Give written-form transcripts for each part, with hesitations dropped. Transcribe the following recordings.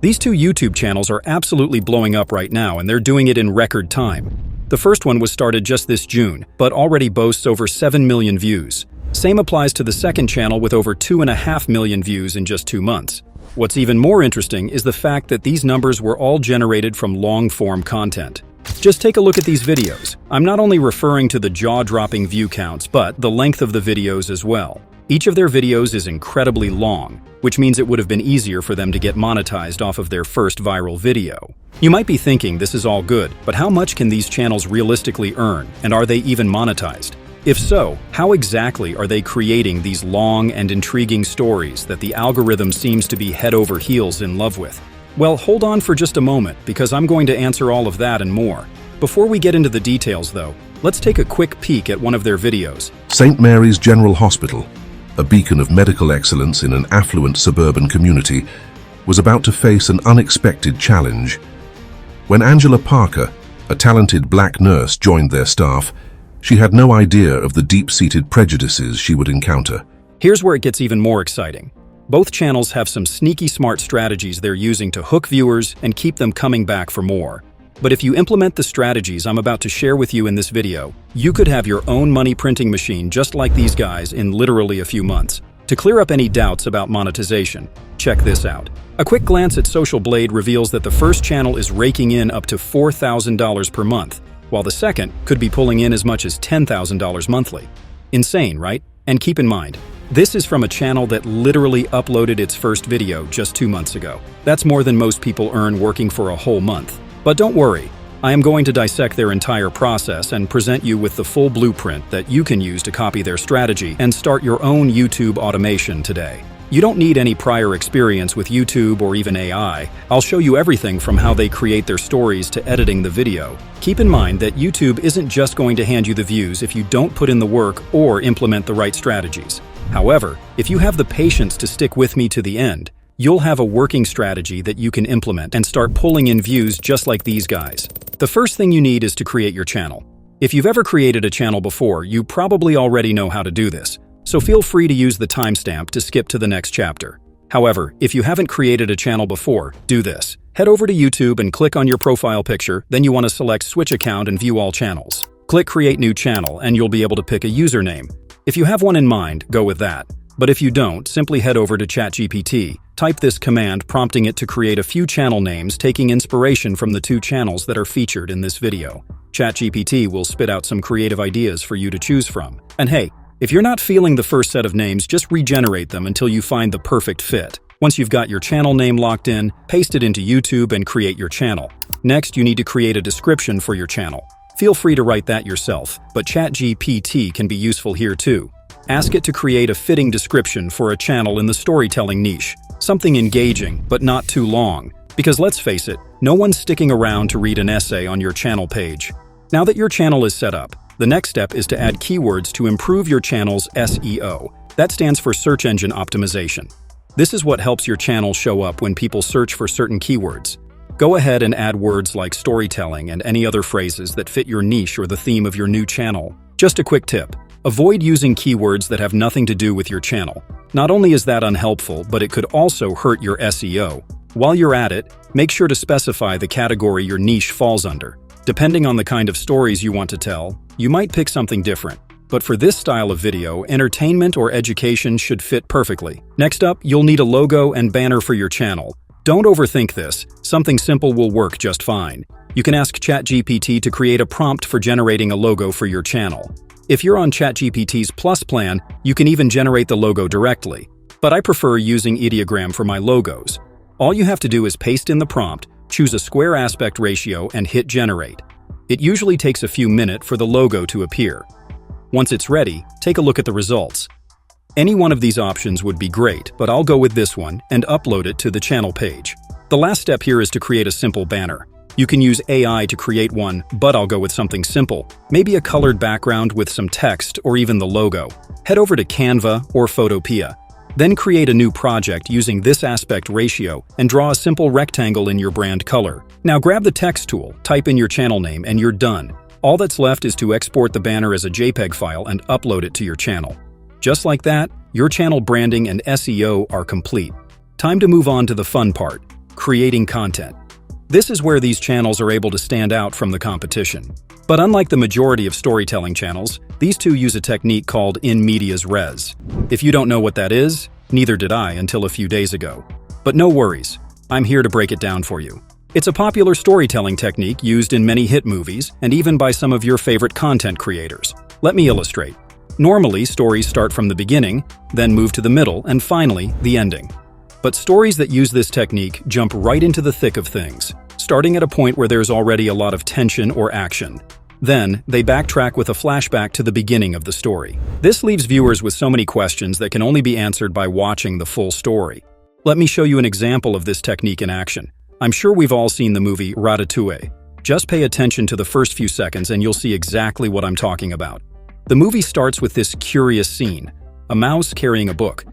These two YouTube channels are absolutely blowing up right now, and they're doing it in record time. The first one was started just this June, but already boasts over 7 million views. Same applies to the second channel with over 2.5 million views in just 2 months. What's even more interesting is the fact that these numbers were all generated from long-form content. Just take a look at these videos. I'm not only referring to the jaw-dropping view counts, but the length of the videos as well. Each of their videos is incredibly long, which means it would have been easier for them to get monetized off of their first viral video. You might be thinking this is all good, but how much can these channels realistically earn, and are they even monetized? If so, how exactly are they creating these long and intriguing stories that the algorithm seems to be head over heels in love with? Well, hold on for just a moment, because I'm going to answer all of that and more. Before we get into the details, though, let's take a quick peek at one of their videos. St. Mary's General Hospital, a beacon of medical excellence in an affluent suburban community, was about to face an unexpected challenge. When Angela Parker, a talented black nurse, joined their staff, she had no idea of the deep-seated prejudices she would encounter. Here's where it gets even more exciting. Both channels have some sneaky smart strategies they're using to hook viewers and keep them coming back for more. But if you implement the strategies I'm about to share with you in this video, you could have your own money printing machine just like these guys in literally a few months. To clear up any doubts about monetization, check this out. A quick glance at Social Blade reveals that the first channel is raking in up to $4,000 per month, while the second could be pulling in as much as $10,000 monthly. Insane, right? And keep in mind, this is from a channel that literally uploaded its first video just 2 months ago. That's more than most people earn working for a whole month. But don't worry, I am going to dissect their entire process and present you with the full blueprint that you can use to copy their strategy and start your own YouTube automation today. You don't need any prior experience with YouTube or even AI. I'll show you everything from how they create their stories to editing the video. Keep in mind that YouTube isn't just going to hand you the views if you don't put in the work or implement the right strategies. However, if you have the patience to stick with me to the end, you'll have a working strategy that you can implement and start pulling in views just like these guys. The first thing you need is to create your channel. If you've ever created a channel before, you probably already know how to do this. So feel free to use the timestamp to skip to the next chapter. However, if you haven't created a channel before, do this. Head over to YouTube and click on your profile picture, then you want to select Switch Account and View All Channels. Click Create New Channel and you'll be able to pick a username. If you have one in mind, go with that. But if you don't, simply head over to ChatGPT, type this command prompting it to create a few channel names taking inspiration from the 2 channels that are featured in this video. ChatGPT will spit out some creative ideas for you to choose from. And hey, if you're not feeling the first set of names, just regenerate them until you find the perfect fit. Once you've got your channel name locked in, paste it into YouTube and create your channel. Next, you need to create a description for your channel. Feel free to write that yourself, but ChatGPT can be useful here too. Ask it to create a fitting description for a channel in the storytelling niche. Something engaging, but not too long. Because let's face it, no one's sticking around to read an essay on your channel page. Now that your channel is set up, the next step is to add keywords to improve your channel's SEO. That stands for search engine optimization. This is what helps your channel show up when people search for certain keywords. Go ahead and add words like storytelling and any other phrases that fit your niche or the theme of your new channel. Just a quick tip. Avoid using keywords that have nothing to do with your channel. Not only is that unhelpful, but it could also hurt your SEO. While you're at it, make sure to specify the category your niche falls under. Depending on the kind of stories you want to tell, you might pick something different. But for this style of video, entertainment or education should fit perfectly. Next up, you'll need a logo and banner for your channel. Don't overthink this. Something simple will work just fine. You can ask ChatGPT to create a prompt for generating a logo for your channel. If you're on ChatGPT's Plus plan, you can even generate the logo directly. But I prefer using Ideogram for my logos. All you have to do is paste in the prompt, choose a square aspect ratio, and hit generate. It usually takes a few minutes for the logo to appear. Once it's ready, take a look at the results. Any one of these options would be great, but I'll go with this one and upload it to the channel page. The last step here is to create a simple banner. You can use AI to create one, but I'll go with something simple. Maybe a colored background with some text or even the logo. Head over to Canva or Photopea. Then create a new project using this aspect ratio and draw a simple rectangle in your brand color. Now grab the text tool, type in your channel name, and you're done. All that's left is to export the banner as a JPEG file and upload it to your channel. Just like that, your channel branding and SEO are complete. Time to move on to the fun part. creating content. This is where these channels are able to stand out from the competition. But unlike the majority of storytelling channels, these two use a technique called in medias res. If you don't know what that is, neither did I until a few days ago. But no worries, I'm here to break it down for you. It's a popular storytelling technique used in many hit movies and even by some of your favorite content creators. Let me illustrate. Normally, stories start from the beginning, then move to the middle, and finally, the ending. But stories that use this technique jump right into the thick of things, starting at a point where there's already a lot of tension or action. Then, they backtrack with a flashback to the beginning of the story. This leaves viewers with so many questions that can only be answered by watching the full story. Let me show you an example of this technique in action. I'm sure we've all seen the movie Ratatouille. Just pay attention to the first few seconds and you'll see exactly what I'm talking about. The movie starts with this curious scene, a mouse carrying a book.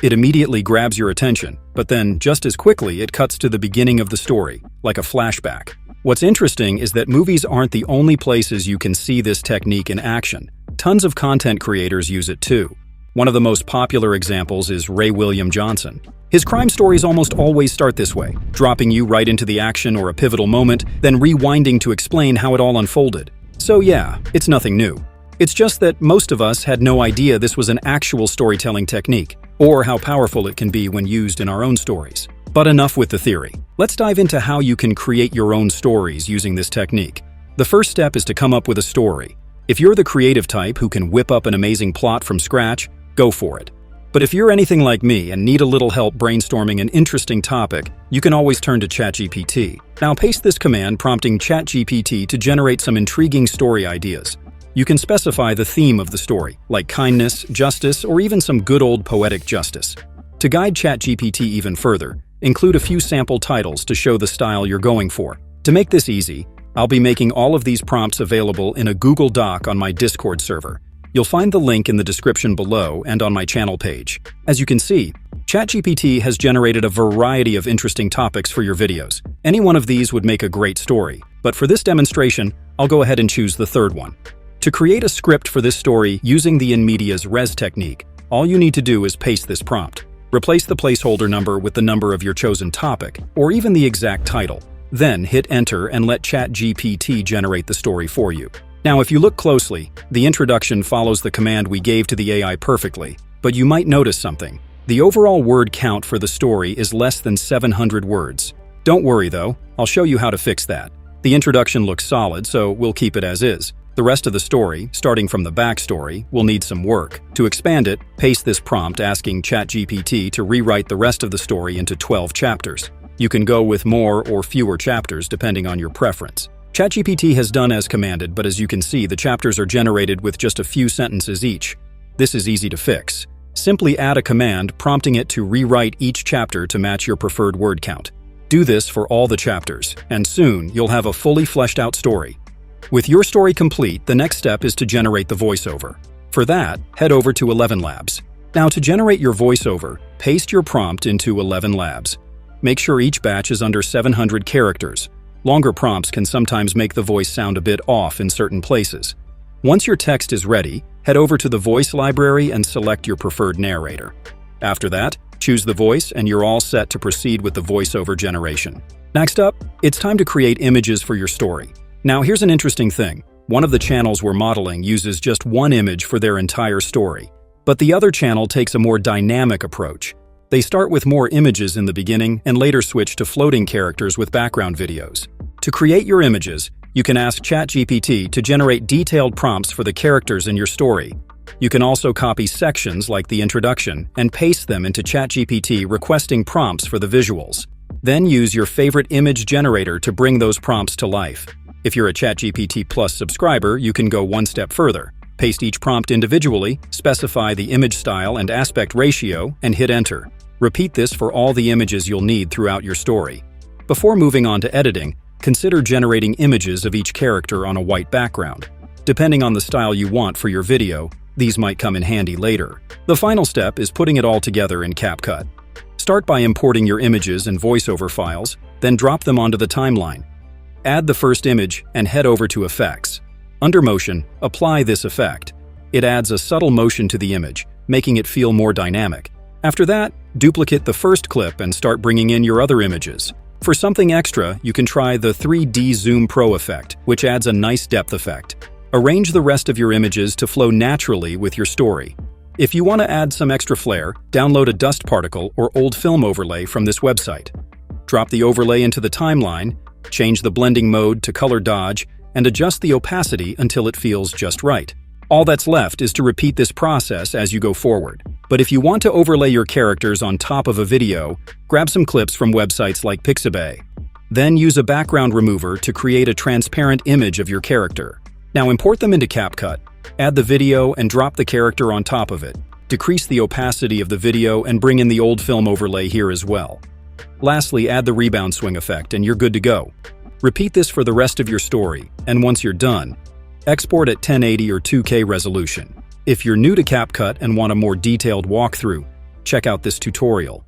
It immediately grabs your attention, but then, just as quickly, it cuts to the beginning of the story, like a flashback. What's interesting is that movies aren't the only places you can see this technique in action. Tons of content creators use it too. One of the most popular examples is Ray William Johnson. His crime stories almost always start this way, dropping you right into the action or a pivotal moment, then rewinding to explain how it all unfolded. So yeah, it's nothing new. It's just that most of us had no idea this was an actual storytelling technique, or how powerful it can be when used in our own stories. But enough with the theory. Let's dive into how you can create your own stories using this technique. The first step is to come up with a story. If you're the creative type who can whip up an amazing plot from scratch, go for it. But if you're anything like me and need a little help brainstorming an interesting topic, you can always turn to ChatGPT. Now paste this command prompting ChatGPT to generate some intriguing story ideas. You can specify the theme of the story, like kindness, justice, or even some good old poetic justice. To guide ChatGPT even further, include a few sample titles to show the style you're going for. To make this easy, I'll be making all of these prompts available in a Google Doc on my Discord server. You'll find the link in the description below and on my channel page. As you can see, ChatGPT has generated a variety of interesting topics for your videos. Any one of these would make a great story, but for this demonstration, I'll go ahead and choose the third one. To create a script for this story using the in medias res technique, all you need to do is paste this prompt. Replace the placeholder number with the number of your chosen topic, or even the exact title. Then hit enter and let ChatGPT generate the story for you. Now, if you look closely, the introduction follows the command we gave to the AI perfectly, but you might notice something. The overall word count for the story is less than 700 words. Don't worry though, I'll show you how to fix that. The introduction looks solid, so we'll keep it as is. The rest of the story, starting from the backstory, will need some work. To expand it, paste this prompt asking ChatGPT to rewrite the rest of the story into 12 chapters. You can go with more or fewer chapters depending on your preference. ChatGPT has done as commanded, but as you can see, the chapters are generated with just a few sentences each. This is easy to fix. Simply add a command prompting it to rewrite each chapter to match your preferred word count. Do this for all the chapters, and soon you'll have a fully fleshed out story. With your story complete, the next step is to generate the voiceover. For that, head over to 11 Labs. Now to generate your voiceover, paste your prompt into 11 Labs. Make sure each batch is under 700 characters. Longer prompts can sometimes make the voice sound a bit off in certain places. Once your text is ready, head over to the voice library and select your preferred narrator. After that, choose the voice and you're all set to proceed with the voiceover generation. Next up, it's time to create images for your story. Now here's an interesting thing. One of the channels we're modeling uses just one image for their entire story, but the other channel takes a more dynamic approach. They start with more images in the beginning and later switch to floating characters with background videos. To create your images, you can ask ChatGPT to generate detailed prompts for the characters in your story. You can also copy sections like the introduction and paste them into ChatGPT requesting prompts for the visuals. Then use your favorite image generator to bring those prompts to life. If you're a ChatGPT Plus subscriber, you can go one step further. Paste each prompt individually, specify the image style and aspect ratio, and hit enter. Repeat this for all the images you'll need throughout your story. Before moving on to editing, consider generating images of each character on a white background. Depending on the style you want for your video, these might come in handy later. The final step is putting it all together in CapCut. Start by importing your images and voiceover files, then drop them onto the timeline. Add the first image and head over to Effects. Under Motion, apply this effect. It adds a subtle motion to the image, making it feel more dynamic. After that, duplicate the first clip and start bringing in your other images. For something extra, you can try the 3D Zoom Pro effect, which adds a nice depth effect. Arrange the rest of your images to flow naturally with your story. If you want to add some extra flair, download a dust particle or old film overlay from this website. Drop the overlay into the timeline, change the blending mode to color dodge, and adjust the opacity until it feels just right. All that's left is to repeat this process as you go forward. But if you want to overlay your characters on top of a video, grab some clips from websites like Pixabay. Then use a background remover to create a transparent image of your character. Now import them into CapCut, add the video and drop the character on top of it. Decrease the opacity of the video and bring in the old film overlay here as well. Lastly, add the rebound swing effect and you're good to go. Repeat this for the rest of your story, and once you're done, export at 1080 or 2K resolution. If you're new to CapCut and want a more detailed walkthrough, check out this tutorial.